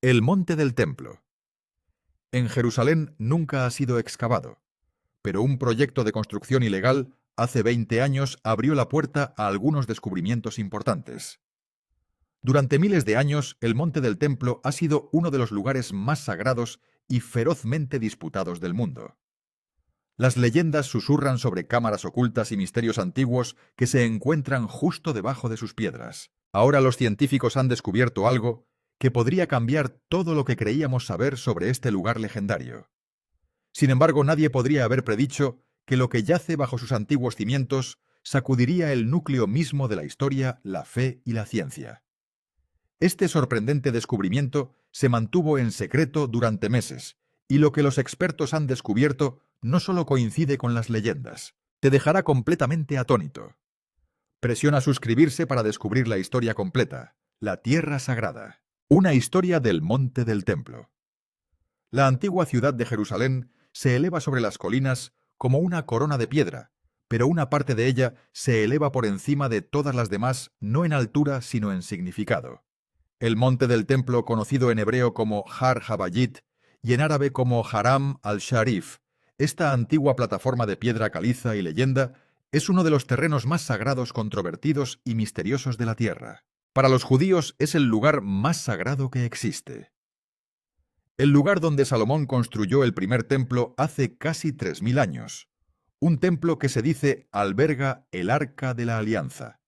El monte del templo. En Jerusalén nunca ha sido excavado, pero un proyecto de construcción ilegal hace 20 años abrió la puerta a algunos descubrimientos importantes. Durante miles de años, el monte del templo ha sido uno de los lugares más sagrados y ferozmente disputados del mundo. Las leyendas susurran sobre cámaras ocultas y misterios antiguos que se encuentran justo debajo de sus piedras. Ahora los científicos han descubierto algo que podría cambiar todo lo que creíamos saber sobre este lugar legendario. Sin embargo, nadie podría haber predicho que lo que yace bajo sus antiguos cimientos sacudiría el núcleo mismo de la historia, la fe y la ciencia. Este sorprendente descubrimiento se mantuvo en secreto durante meses, y lo que los expertos han descubierto no solo coincide con las leyendas, te dejará completamente atónito. Presiona suscribirse para descubrir la historia completa, la Tierra Sagrada, una historia del Monte del Templo. La antigua ciudad de Jerusalén se eleva sobre las colinas como una corona de piedra, pero una parte de ella se eleva por encima de todas las demás, no en altura sino en significado. El monte del templo, conocido en hebreo como Har Habayit y en árabe como Haram al-Sharif, esta antigua plataforma de piedra caliza y leyenda, es uno de los terrenos más sagrados, controvertidos y misteriosos de la tierra. Para los judíos es el lugar más sagrado que existe. El lugar donde Salomón construyó el primer templo hace casi 3000 años. Un templo que se dice alberga el Arca de la Alianza,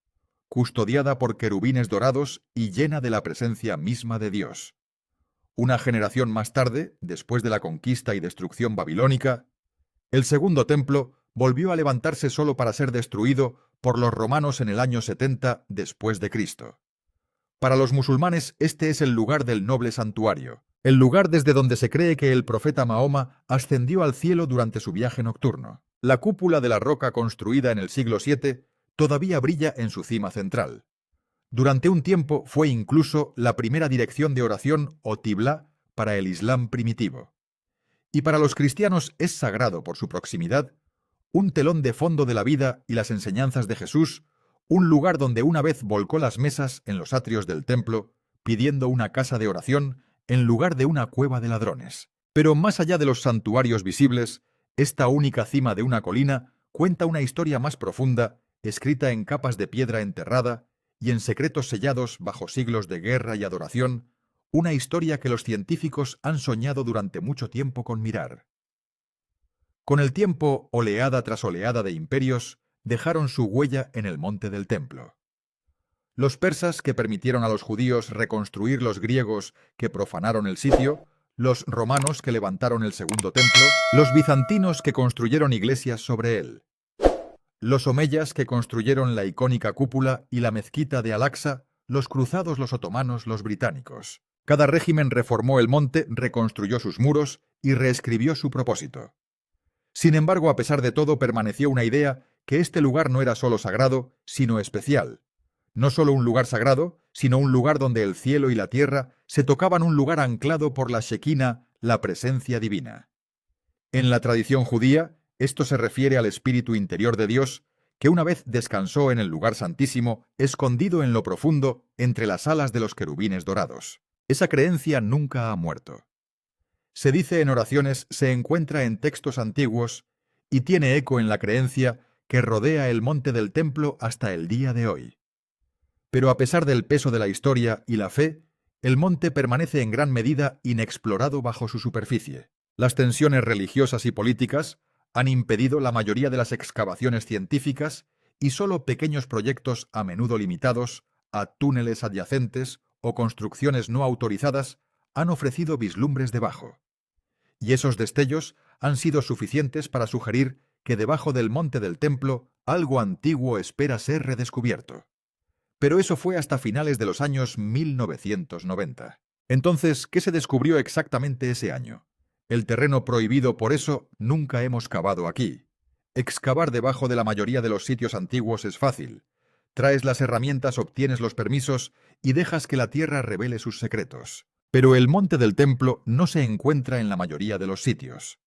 custodiada por querubines dorados y llena de la presencia misma de Dios. Una generación más tarde, después de la conquista y destrucción babilónica, el segundo templo volvió a levantarse solo para ser destruido por los romanos en el año 70 después de Cristo. Para los musulmanes este es el lugar del noble santuario, el lugar desde donde se cree que el profeta Mahoma ascendió al cielo durante su viaje nocturno. La cúpula de la roca construida en el siglo VII todavía brilla en su cima central. Durante un tiempo fue incluso la primera dirección de oración o tiblá para el Islam primitivo. Y para los cristianos es sagrado por su proximidad, un telón de fondo de la vida y las enseñanzas de Jesús, un lugar donde una vez volcó las mesas en los atrios del templo, pidiendo una casa de oración en lugar de una cueva de ladrones. Pero más allá de los santuarios visibles, esta única cima de una colina cuenta una historia más profunda, escrita en capas de piedra enterrada y en secretos sellados bajo siglos de guerra y adoración, una historia que los científicos han soñado durante mucho tiempo con mirar. Con el tiempo, oleada tras oleada de imperios dejaron su huella en el monte del templo. Los persas, que permitieron a los judíos reconstruir los griegos que profanaron el sitio, los romanos, que levantaron el segundo templo, los bizantinos, que construyeron iglesias sobre él, los omeyas, que construyeron la icónica cúpula y la mezquita de Al-Aqsa, los cruzados, los otomanos, los británicos. Cada régimen reformó el monte, reconstruyó sus muros y reescribió su propósito. Sin embargo, a pesar de todo, permaneció una idea que este lugar no era solo sagrado, sino especial. No solo un lugar sagrado, sino un lugar donde el cielo y la tierra se tocaban, un lugar anclado por la Shekinah, la presencia divina. En la tradición judía, esto se refiere al espíritu interior de Dios, que una vez descansó en el lugar santísimo, escondido en lo profundo entre las alas de los querubines dorados. Esa creencia nunca ha muerto. Se dice en oraciones, se encuentra en textos antiguos y tiene eco en la creencia que rodea el monte del templo hasta el día de hoy. Pero a pesar del peso de la historia y la fe, el monte permanece en gran medida inexplorado bajo su superficie. Las tensiones religiosas y políticas han impedido la mayoría de las excavaciones científicas y solo pequeños proyectos, a menudo limitados, a túneles adyacentes o construcciones no autorizadas, han ofrecido vislumbres debajo. Y esos destellos han sido suficientes para sugerir que debajo del monte del templo algo antiguo espera ser redescubierto. Pero eso fue hasta finales de los años 1990. Entonces, ¿qué se descubrió exactamente ese año? El terreno prohibido, por eso nunca hemos cavado aquí. Excavar debajo de la mayoría de los sitios antiguos es fácil. Traes las herramientas, obtienes los permisos y dejas que la tierra revele sus secretos. Pero el monte del templo no se encuentra en la mayoría de los sitios.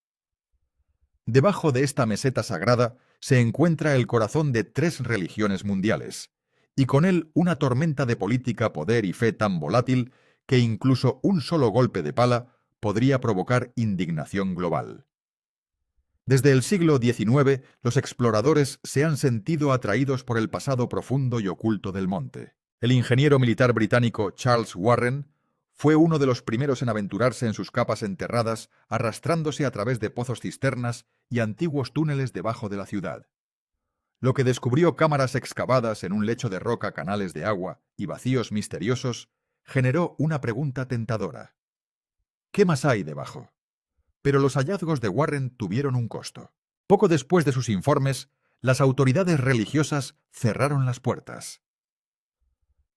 Debajo de esta meseta sagrada se encuentra el corazón de 3 religiones mundiales, y con él una tormenta de política, poder y fe tan volátil que incluso un solo golpe de pala podría provocar indignación global. Desde el siglo XIX, los exploradores se han sentido atraídos por el pasado profundo y oculto del monte. El ingeniero militar británico Charles Warren fue uno de los primeros en aventurarse en sus capas enterradas, arrastrándose a través de pozos cisternas y antiguos túneles debajo de la ciudad. Lo que descubrió cámaras excavadas en un lecho de roca, canales de agua y vacíos misteriosos, generó una pregunta tentadora. ¿Qué más hay debajo? Pero los hallazgos de Warren tuvieron un costo. Poco después de sus informes, las autoridades religiosas cerraron las puertas.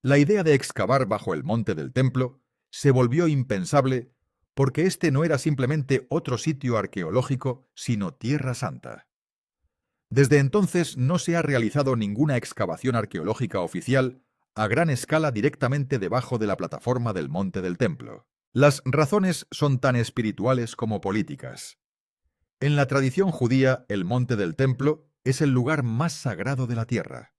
La idea de excavar bajo el monte del templo se volvió impensable porque este no era simplemente otro sitio arqueológico, sino Tierra Santa. Desde entonces no se ha realizado ninguna excavación arqueológica oficial a gran escala directamente debajo de la plataforma del monte del templo. Las razones son tan espirituales como políticas. En la tradición judía, el monte del templo es el lugar más sagrado de la tierra.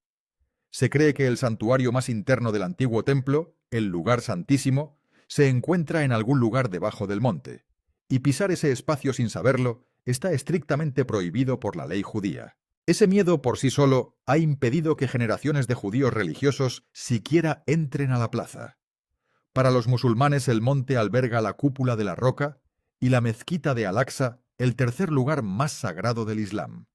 Se cree que el santuario más interno del antiguo templo, el lugar santísimo, se encuentra en algún lugar debajo del monte, y pisar ese espacio sin saberlo está estrictamente prohibido por la ley judía. Ese miedo por sí solo ha impedido que generaciones de judíos religiosos siquiera entren a la plaza. Para los musulmanes el monte alberga la cúpula de la roca y la mezquita de Al-Aqsa, el tercer lugar más sagrado del Islam.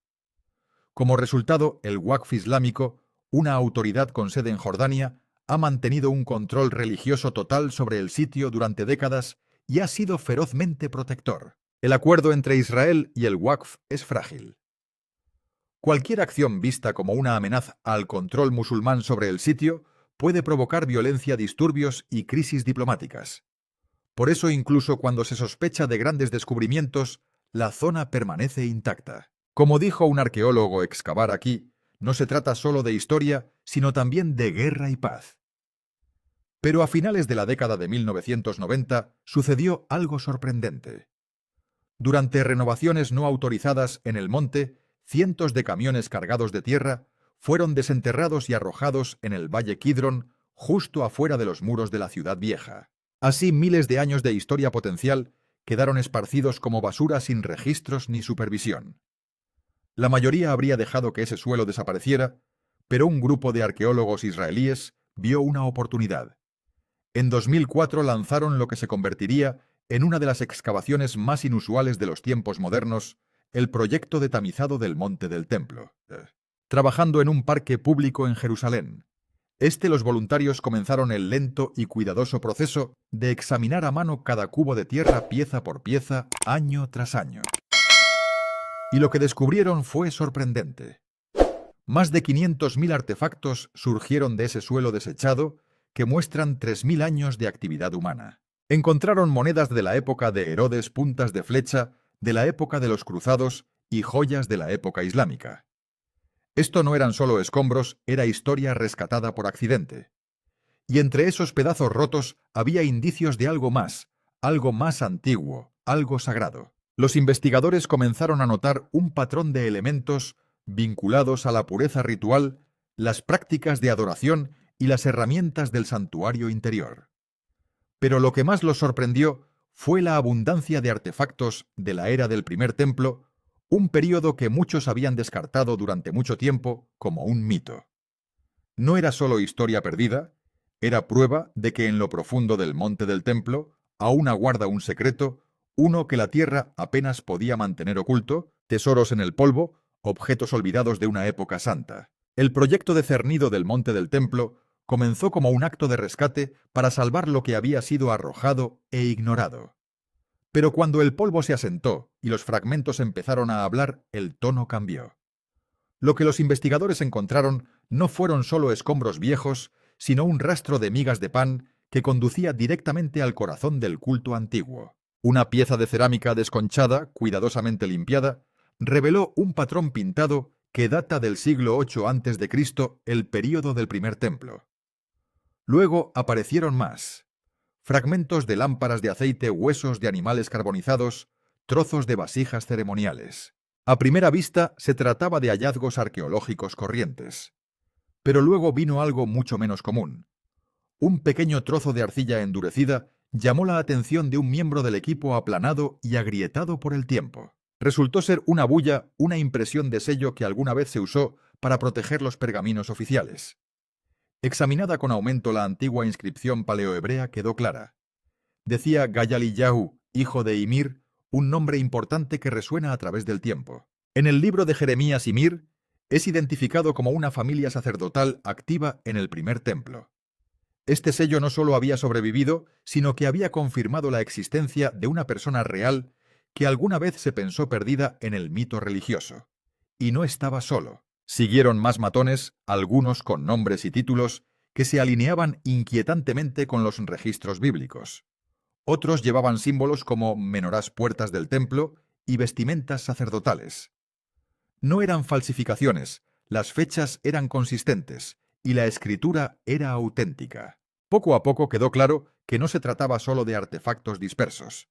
Como resultado, el Waqf islámico, una autoridad con sede en Jordania, ha mantenido un control religioso total sobre el sitio durante décadas y ha sido ferozmente protector. El acuerdo entre Israel y el Waqf es frágil. Cualquier acción vista como una amenaza al control musulmán sobre el sitio puede provocar violencia, disturbios y crisis diplomáticas. Por eso, incluso cuando se sospecha de grandes descubrimientos, la zona permanece intacta. Como dijo un arqueólogo, excavar aquí no se trata solo de historia, sino también de guerra y paz. Pero a finales de la década de 1990 sucedió algo sorprendente. Durante renovaciones no autorizadas en el monte, cientos de camiones cargados de tierra fueron desenterrados y arrojados en el valle Kidron, justo afuera de los muros de la ciudad vieja. Así, miles de años de historia potencial quedaron esparcidos como basura sin registros ni supervisión. La mayoría habría dejado que ese suelo desapareciera, pero un grupo de arqueólogos israelíes vio una oportunidad. En 2004 lanzaron lo que se convertiría en una de las excavaciones más inusuales de los tiempos modernos, el proyecto de tamizado del monte del templo. Trabajando en un parque público en Jerusalén, los voluntarios comenzaron el lento y cuidadoso proceso de examinar a mano cada cubo de tierra pieza por pieza, año tras año. Y lo que descubrieron fue sorprendente. Más de 500.000 artefactos surgieron de ese suelo desechado que muestran 3.000 años de actividad humana. Encontraron monedas de la época de Herodes, puntas de flecha, de la época de los cruzados y joyas de la época islámica. Esto no eran solo escombros, era historia rescatada por accidente. Y entre esos pedazos rotos había indicios de algo más antiguo, algo sagrado. Los investigadores comenzaron a notar un patrón de elementos vinculados a la pureza ritual, las prácticas de adoración y las herramientas del santuario interior. Pero lo que más los sorprendió fue la abundancia de artefactos de la era del primer templo, un período que muchos habían descartado durante mucho tiempo como un mito. No era solo historia perdida, era prueba de que en lo profundo del monte del templo aún aguarda un secreto, uno que la tierra apenas podía mantener oculto, tesoros en el polvo, objetos olvidados de una época santa. El proyecto de cernido del monte del templo comenzó como un acto de rescate para salvar lo que había sido arrojado e ignorado. Pero cuando el polvo se asentó y los fragmentos empezaron a hablar, el tono cambió. Lo que los investigadores encontraron no fueron solo escombros viejos, sino un rastro de migas de pan que conducía directamente al corazón del culto antiguo. Una pieza de cerámica desconchada, cuidadosamente limpiada, reveló un patrón pintado que data del siglo VIII a.C., el período del primer templo. Luego aparecieron más. Fragmentos de lámparas de aceite, huesos de animales carbonizados, trozos de vasijas ceremoniales. A primera vista se trataba de hallazgos arqueológicos corrientes. Pero luego vino algo mucho menos común. Un pequeño trozo de arcilla endurecida llamó la atención de un miembro del equipo aplanado y agrietado por el tiempo. Resultó ser una bulla, una impresión de sello que alguna vez se usó para proteger los pergaminos oficiales. Examinada con aumento la antigua inscripción paleohebrea quedó clara. Decía Gayaliyahu, hijo de Ymir, un nombre importante que resuena a través del tiempo. En el libro de Jeremías Ymir es identificado como una familia sacerdotal activa en el primer templo. Este sello no solo había sobrevivido, sino que había confirmado la existencia de una persona real que alguna vez se pensó perdida en el mito religioso. Y no estaba solo. Siguieron más matones, algunos con nombres y títulos, que se alineaban inquietantemente con los registros bíblicos. Otros llevaban símbolos como menorás puertas del templo y vestimentas sacerdotales. No eran falsificaciones, las fechas eran consistentes y la escritura era auténtica. Poco a poco quedó claro que no se trataba solo de artefactos dispersos.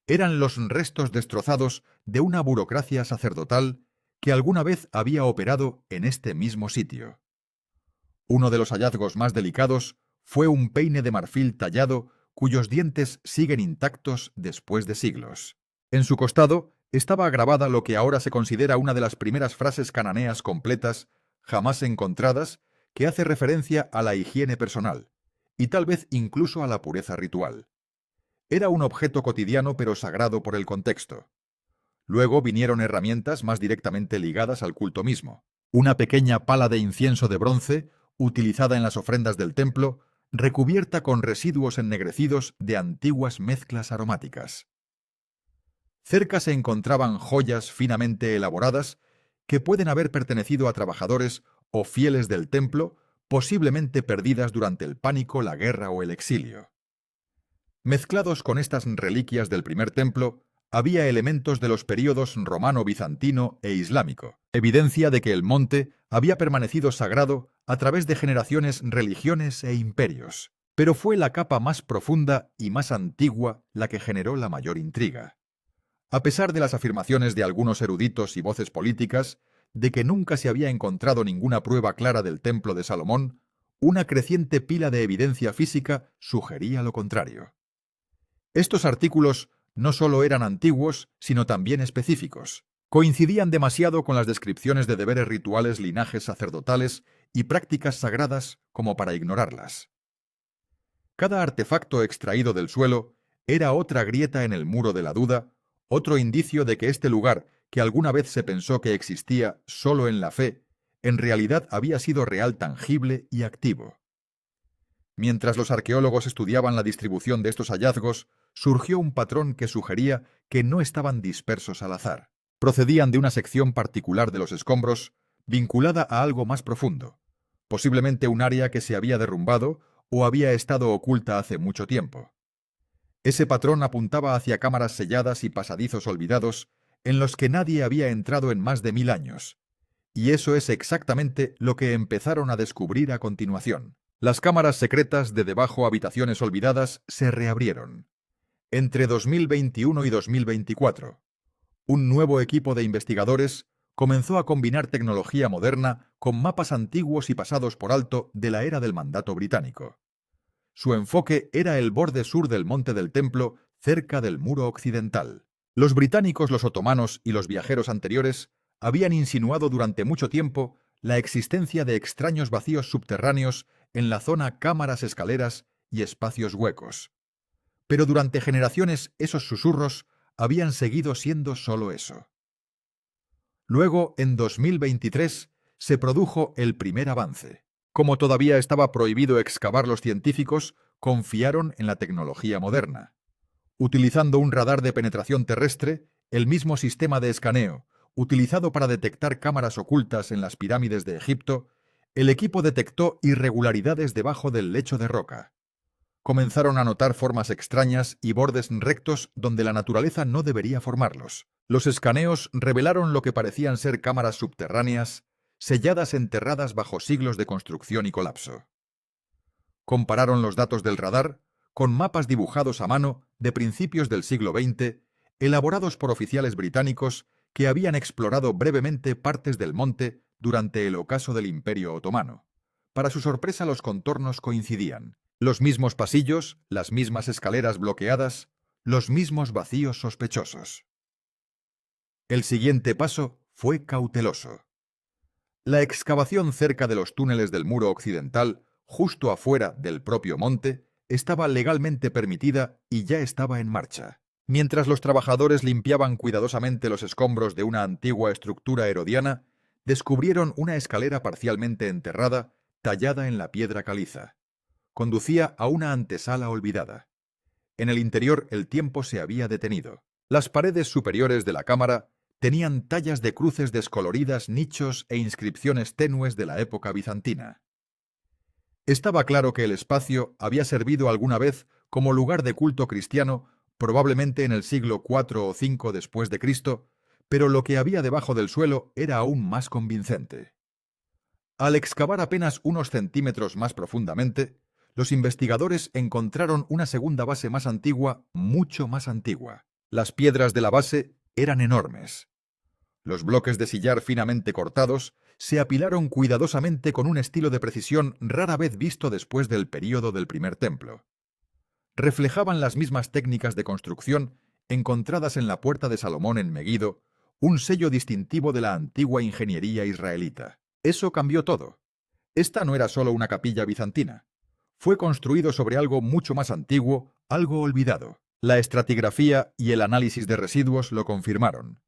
Eran los restos destrozados de una burocracia sacerdotal que alguna vez había operado en este mismo sitio. Uno de los hallazgos más delicados fue un peine de marfil tallado cuyos dientes siguen intactos después de siglos. En su costado estaba grabada lo que ahora se considera una de las primeras frases cananeas completas, jamás encontradas, que hace referencia a la higiene personal, y tal vez incluso a la pureza ritual. Era un objeto cotidiano pero sagrado por el contexto. Luego vinieron herramientas más directamente ligadas al culto mismo. Una pequeña pala de incienso de bronce, utilizada en las ofrendas del templo, recubierta con residuos ennegrecidos de antiguas mezclas aromáticas. Cerca se encontraban joyas finamente elaboradas que pueden haber pertenecido a trabajadores o fieles del templo, posiblemente perdidas durante el pánico, la guerra o el exilio. Mezclados con estas reliquias del primer templo, había elementos de los períodos romano, bizantino e islámico, evidencia de que el monte había permanecido sagrado a través de generaciones, religiones e imperios. Pero fue la capa más profunda y más antigua la que generó la mayor intriga. A pesar de las afirmaciones de algunos eruditos y voces políticas de que nunca se había encontrado ninguna prueba clara del templo de Salomón, una creciente pila de evidencia física sugería lo contrario. Estos artículos no solo eran antiguos, sino también específicos. Coincidían demasiado con las descripciones de deberes rituales, linajes sacerdotales y prácticas sagradas como para ignorarlas. Cada artefacto extraído del suelo era otra grieta en el muro de la duda, otro indicio de que este lugar, que alguna vez se pensó que existía solo en la fe, en realidad había sido real, tangible y activo. Mientras los arqueólogos estudiaban la distribución de estos hallazgos, surgió un patrón que sugería que no estaban dispersos al azar. Procedían de una sección particular de los escombros, vinculada a algo más profundo, posiblemente un área que se había derrumbado o había estado oculta hace mucho tiempo. Ese patrón apuntaba hacia cámaras selladas y pasadizos olvidados en los que nadie había entrado en más de 1000 años. Y eso es exactamente lo que empezaron a descubrir a continuación. Las cámaras secretas de debajo habitaciones olvidadas se reabrieron. Entre 2021 y 2024, un nuevo equipo de investigadores comenzó a combinar tecnología moderna con mapas antiguos y pasados por alto de la era del mandato británico. Su enfoque era el borde sur del Monte del Templo, cerca del muro occidental. Los británicos, los otomanos y los viajeros anteriores habían insinuado durante mucho tiempo la existencia de extraños vacíos subterráneos en la zona cámaras, escaleras y espacios huecos. Pero durante generaciones esos susurros habían seguido siendo solo eso. Luego, en 2023, se produjo el primer avance. Como todavía estaba prohibido excavar, los científicos confiaron en la tecnología moderna. Utilizando un radar de penetración terrestre, el mismo sistema de escaneo, utilizado para detectar cámaras ocultas en las pirámides de Egipto, el equipo detectó irregularidades debajo del lecho de roca. Comenzaron a notar formas extrañas y bordes rectos donde la naturaleza no debería formarlos. Los escaneos revelaron lo que parecían ser cámaras subterráneas, selladas enterradas bajo siglos de construcción y colapso. Compararon los datos del radar con mapas dibujados a mano de principios del siglo XX, elaborados por oficiales británicos que habían explorado brevemente partes del monte durante el ocaso del Imperio Otomano. Para su sorpresa, los contornos coincidían. Los mismos pasillos, las mismas escaleras bloqueadas, los mismos vacíos sospechosos. El siguiente paso fue cauteloso. La excavación cerca de los túneles del muro occidental, justo afuera del propio monte, estaba legalmente permitida y ya estaba en marcha. Mientras los trabajadores limpiaban cuidadosamente los escombros de una antigua estructura herodiana, descubrieron una escalera parcialmente enterrada, tallada en la piedra caliza. Conducía a una antesala olvidada. En el interior el tiempo se había detenido. Las paredes superiores de la cámara tenían tallas de cruces descoloridas, nichos e inscripciones tenues de la época bizantina. Estaba claro que el espacio había servido alguna vez como lugar de culto cristiano, probablemente en el siglo IV o V después de Cristo, pero lo que había debajo del suelo era aún más convincente. Al excavar apenas unos centímetros más profundamente, los investigadores encontraron una segunda base más antigua, mucho más antigua. Las piedras de la base eran enormes. Los bloques de sillar finamente cortados se apilaron cuidadosamente con un estilo de precisión rara vez visto después del período del primer templo. Reflejaban las mismas técnicas de construcción encontradas en la puerta de Salomón en Meguido, un sello distintivo de la antigua ingeniería israelita. Eso cambió todo. Esta no era solo una capilla bizantina. Fue construido sobre algo mucho más antiguo, algo olvidado. La estratigrafía y el análisis de residuos lo confirmaron.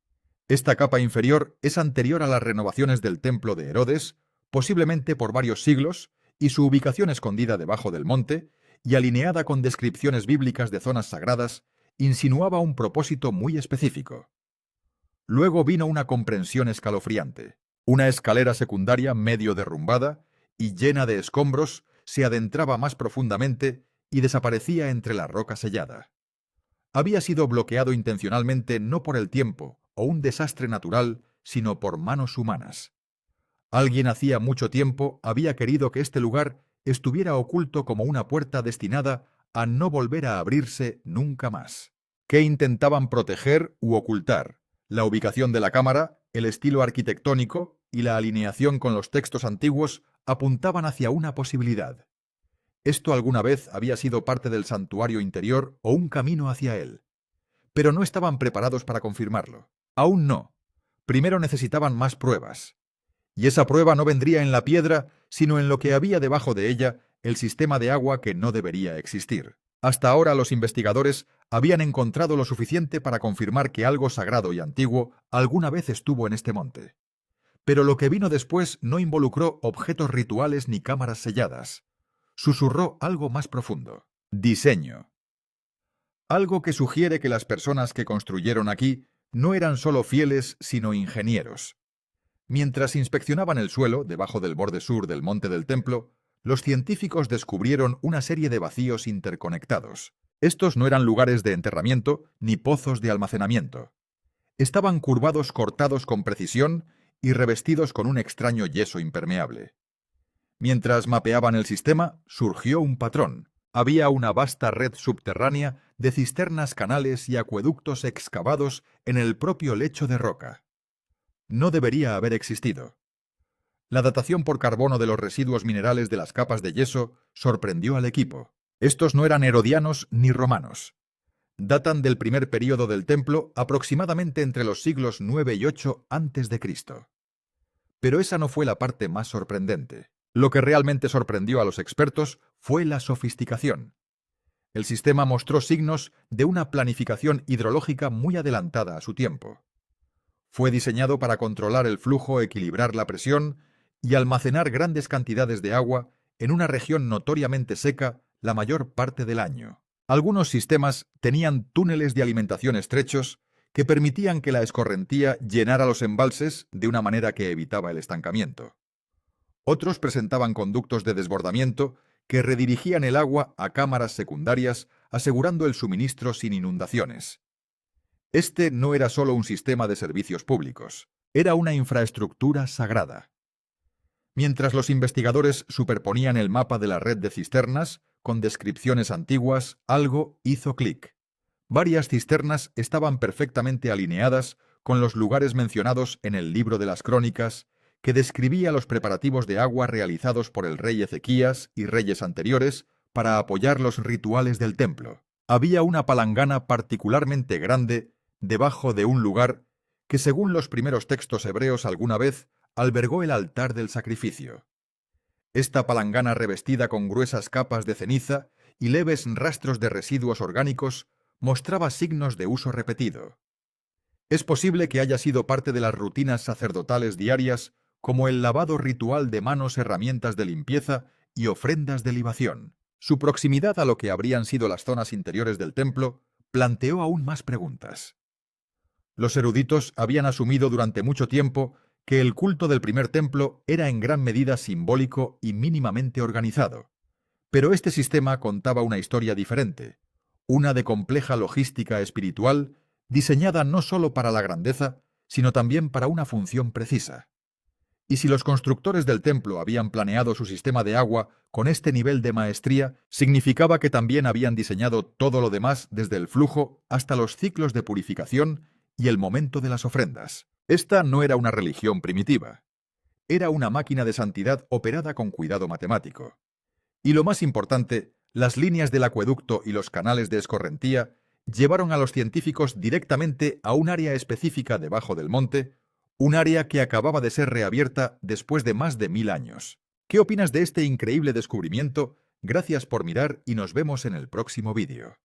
Esta capa inferior es anterior a las renovaciones del templo de Herodes, posiblemente por varios siglos, y su ubicación escondida debajo del monte, y alineada con descripciones bíblicas de zonas sagradas, insinuaba un propósito muy específico. Luego vino una comprensión escalofriante. Una escalera secundaria medio derrumbada y llena de escombros se adentraba más profundamente y desaparecía entre la roca sellada. Había sido bloqueado intencionalmente no por el tiempo o un desastre natural, sino por manos humanas. Alguien hacía mucho tiempo había querido que este lugar estuviera oculto como una puerta destinada a no volver a abrirse nunca más. ¿Qué intentaban proteger u ocultar? La ubicación de la cámara, el estilo arquitectónico y la alineación con los textos antiguos apuntaban hacia una posibilidad. Esto alguna vez había sido parte del santuario interior o un camino hacia él. Pero no estaban preparados para confirmarlo. Aún no. Primero necesitaban más pruebas. Y esa prueba no vendría en la piedra, sino en lo que había debajo de ella, el sistema de agua que no debería existir. Hasta ahora los investigadores habían encontrado lo suficiente para confirmar que algo sagrado y antiguo alguna vez estuvo en este monte. Pero lo que vino después no involucró objetos rituales ni cámaras selladas. Susurró algo más profundo. Diseño. Algo que sugiere que las personas que construyeron aquí no eran solo fieles, sino ingenieros. Mientras inspeccionaban el suelo, debajo del borde sur del monte del templo, los científicos descubrieron una serie de vacíos interconectados. Estos no eran lugares de enterramiento ni pozos de almacenamiento. Estaban curvados cortados con precisión y revestidos con un extraño yeso impermeable. Mientras mapeaban el sistema, surgió un patrón. Había una vasta red subterránea de cisternas, canales y acueductos excavados en el propio lecho de roca. No debería haber existido. La datación por carbono de los residuos minerales de las capas de yeso sorprendió al equipo. Estos no eran herodianos ni romanos. Datan del primer período del templo, aproximadamente entre los siglos IX y VIII a.C. Pero esa no fue la parte más sorprendente. Lo que realmente sorprendió a los expertos fue la sofisticación. El sistema mostró signos de una planificación hidrológica muy adelantada a su tiempo. Fue diseñado para controlar el flujo, equilibrar la presión y almacenar grandes cantidades de agua en una región notoriamente seca la mayor parte del año. Algunos sistemas tenían túneles de alimentación estrechos que permitían que la escorrentía llenara los embalses de una manera que evitaba el estancamiento. Otros presentaban conductos de desbordamiento que redirigían el agua a cámaras secundarias, asegurando el suministro sin inundaciones. Este no era solo un sistema de servicios públicos, era una infraestructura sagrada. Mientras los investigadores superponían el mapa de la red de cisternas, con descripciones antiguas, algo hizo clic. Varias cisternas estaban perfectamente alineadas con los lugares mencionados en el libro de las Crónicas, que describía los preparativos de agua realizados por el rey Ezequías y reyes anteriores para apoyar los rituales del templo. Había una palangana particularmente grande debajo de un lugar que, según los primeros textos hebreos, alguna vez albergó el altar del sacrificio. Esta palangana, revestida con gruesas capas de ceniza y leves rastros de residuos orgánicos, mostraba signos de uso repetido. Es posible que haya sido parte de las rutinas sacerdotales diarias, como el lavado ritual de manos, herramientas de limpieza y ofrendas de libación. Su proximidad a lo que habrían sido las zonas interiores del templo planteó aún más preguntas. Los eruditos habían asumido durante mucho tiempo que el culto del primer templo era en gran medida simbólico y mínimamente organizado. Pero este sistema contaba una historia diferente, una de compleja logística espiritual, diseñada no solo para la grandeza, sino también para una función precisa. Y si los constructores del templo habían planeado su sistema de agua con este nivel de maestría, significaba que también habían diseñado todo lo demás, desde el flujo hasta los ciclos de purificación y el momento de las ofrendas. Esta no era una religión primitiva. Era una máquina de santidad operada con cuidado matemático. Y lo más importante, las líneas del acueducto y los canales de escorrentía llevaron a los científicos directamente a un área específica debajo del monte, un área que acababa de ser reabierta después de más de 1000 años. ¿Qué opinas de este increíble descubrimiento? Gracias por mirar y nos vemos en el próximo vídeo.